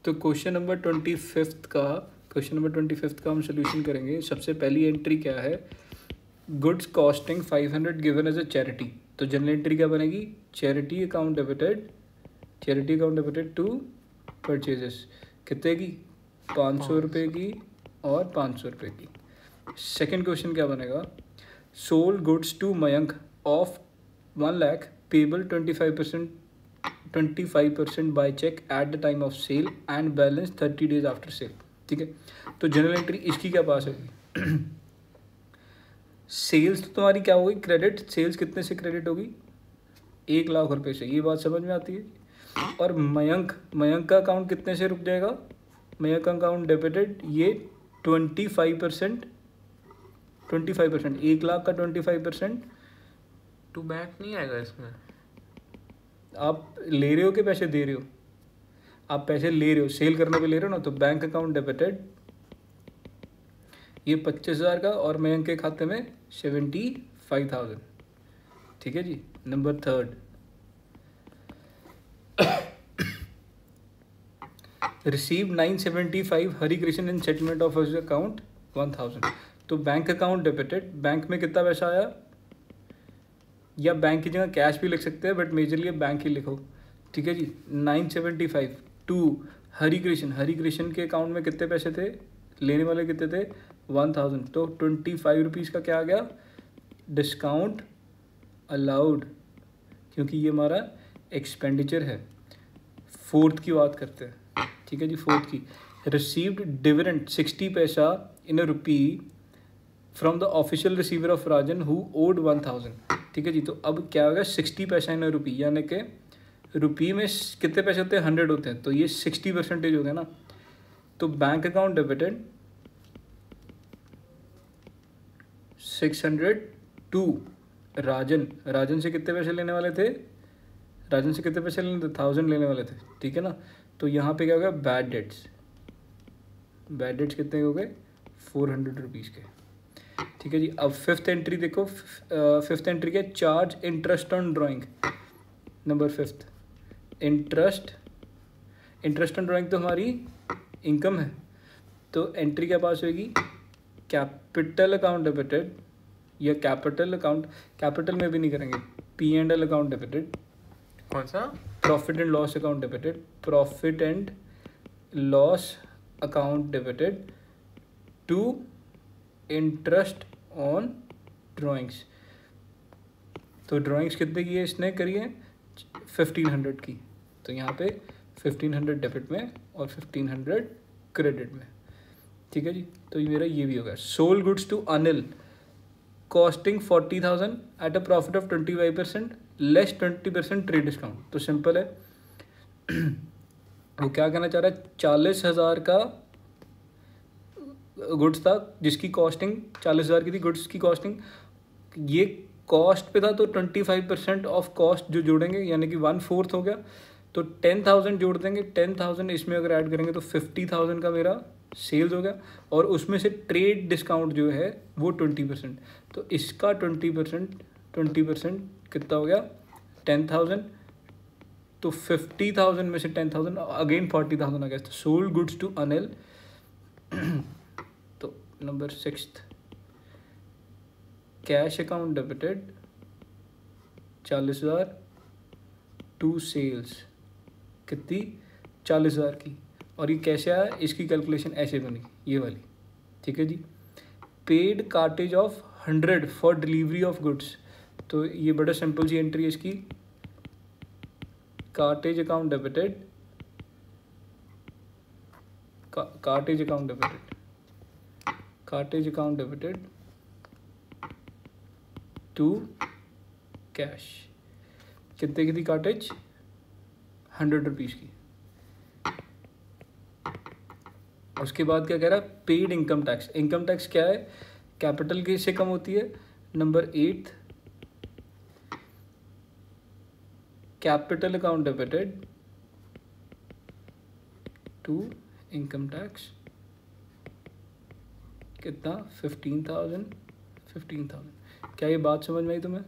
तो question number 25 का हम सोल्यूशन करेंगे। सबसे पहली एंट्री क्या है, goods costing 500 given as a charity. तो जनरल एंट्री क्या बनेगी, charity account debited to purchases, कितने की, 500 रुपये की और 500 रुपये की। सेकेंड क्वेश्चन क्या बनेगा, sold goods to Mayank of 1 lakh payable 25% by cheque at the time of sale and balance 30 days after sale. ठीक है, तो जनरल एंट्री इसकी क्या पास होगी सेल्स तो तुम्हारी क्या होगी, क्रेडिट। सेल्स कितने से क्रेडिट होगी, 1 लाख रुपए से, ये बात समझ में आती है। और मयंक का अकाउंट कितने से रुक जाएगा, मयंक अकाउंट डेबिटेड, ये 25%, 1 लाख का 25%। टू बैंक नहीं आएगा इसमें, आप ले रहे हो कि पैसे दे रहे हो, आप पैसे ले रहे हो, सेल करने पे ले रहे हो ना, तो बैंक अकाउंट डेबिटेड ये 25,000 का और मयंक के खाते में 75,000। ठीक है जी। Number 3, receive 975 Hari Krishna in settlement of his account 1000। तो बैंक अकाउंट डेबिटेड, बैंक में कितना पैसा आया, या बैंक की जगह कैश भी लिख सकते हैं, बट मेजरली बैंक ही लिखो। ठीक है जी। 975 टू हरि कृष्ण के अकाउंट में कितने पैसे थे, लेने वाले कितने थे, 1000। तो 25 रुपीज़ का क्या आ गया, डिस्काउंट अलाउड, क्योंकि ये हमारा एक्सपेंडिचर है। फोर्थ की बात करते हैं। ठीक है जी। फोर्थ की, रिसीव्ड डिविडेंड 60 पैसा in a rupee from the official receiver of Rajan who owed 1000। ठीक है जी। तो अब क्या होगा, 60 पैसा इन अ रुपी, यानी कि रुपी में कितने पैसे होते हैं, 100 होते हैं, तो ये 60% हो गया ना। तो बैंक अकाउंट डेबिटेड 600 टू राजन से कितने पैसे लेने वाले थे, 1000 लेने वाले थे। ठीक है ना। तो यहाँ पे क्या हो गया, बैड डेट्स कितने हो गए, 400 रुपीज़ के। ठीक है जी। अब फिफ्थ एंट्री देखो, फिफ्थ एंट्री क्या, charge interest on drawing. Number 5, interest on drawing तो हमारी इनकम है, तो एंट्री क्या पास होगी, कैपिटल अकाउंट डेबिटेड, या कैपिटल में भी नहीं करेंगे, P&L अकाउंट डेबिटेड। कौन सा, profit and loss account debited to interest on drawings. तो ड्राइंग्स कितने की है, इसने करी है 1500 की, तो यहाँ पे 1500 डेबिट में और 1500 क्रेडिट में। ठीक है जी। तो ये मेरा ये भी हो गया। Sold goods to Anil costing 40,000 at a profit of 25% less 20% trade discount. तो सिंपल है वो क्या कहना चाह रहा है, 40,000 का गुड्स था जिसकी कॉस्टिंग 40,000 की थी, गुड्स की कॉस्टिंग, ये कॉस्ट पे था, तो 25% ऑफ कॉस्ट जो जोड़ेंगे, यानी कि 1/4 हो गया, तो 10,000 जोड़ देंगे। 10,000 इसमें अगर ऐड करेंगे तो 50,000 का मेरा सेल्स हो गया, और उसमें से ट्रेड डिस्काउंट जो है वो 20%। तो इसका 20% कितना हो गया, 10,000। तो 50,000 में से 10,000 अगेन 40,000 आ गया। तो सोल्ड गुड्स टू अनिल तो number 6, cash account debited 40,000 to sales, कितनी, 40,000 की। और ये कैसे आया, इसकी कैलकुलेशन ऐसे बनी, ये वाली। ठीक है जी। Paid cartage of 100 for delivery of goods. तो ये बड़ा सिंपल सी एंट्री है इसकी, cartage account debited, cartage account debited to cash. कितने की थी कार्टेज, 100 रुपीज़ की। उसके बाद क्या कह रहा है, पेड इनकम टैक्स क्या है, कैपिटल की से कम होती है। Number 8, capital account debited to income tax, कितना, 15,000। क्या ये बात समझ में आई तुम्हें।